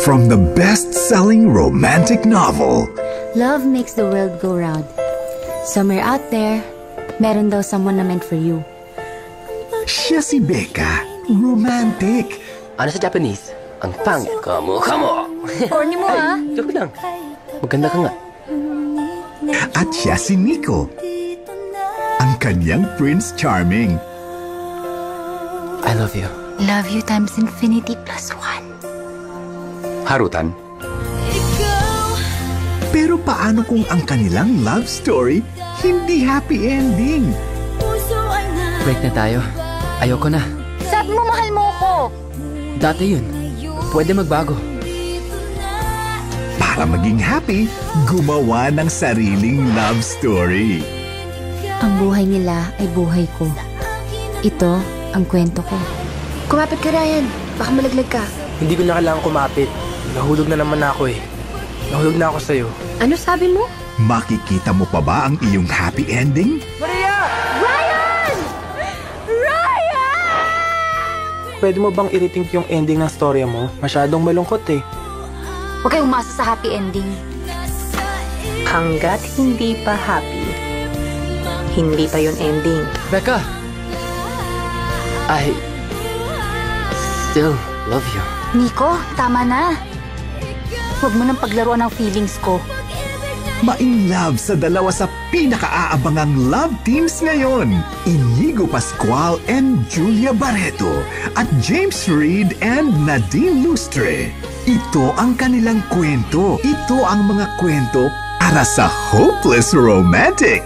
from the best-selling romantic novel. Love makes the world go round. Somewhere out there, meron daw someone na meant for you. Siya si Becca, romantic. Ano sa Japanese? Ang pangit. Kamo. Corny mo, ha? Joke lang. Maganda ka nga. At siya si Nico, ang kanyang Prince Charming. I love you. Love you times infinity plus 1. Harutan. Pero paano kung ang kanilang love story hindi happy ending? Break na tayo. Ayoko na. Sabi mo mahal mo ko. Dati yun. Pwede magbago. Para maging happy, gumawa ng sariling love story. Ang buhay nila ay buhay ko. Ito ang kwento ko. Kumapit ka, Ryan. Baka malaglag ka. Hindi ko na kailangan kumapit. Nahulog na naman ako eh. Nahulog na ako sa'yo. Ano sabi mo? Makikita mo pa ba ang iyong happy ending? Maria! Ryan! Ryan! Pwede mo bang i-rethink yung ending ng storya mo? Masyadong malungkot eh. Huwag kayong umasa sa happy ending. Hanggat hindi pa happy, hindi pa yun ending. Becca! I still love you. Nico, tama na. Huwag mo nang paglaruan ng feelings ko. Ma-in love sa dalawa sa pinaka-aabangang love teams ngayon. Inigo Pascual and Julia Barreto at James Reid and Nadine Lustre. Ito ang kanilang kwento. Ito ang mga kwento para sa hopeless romantic.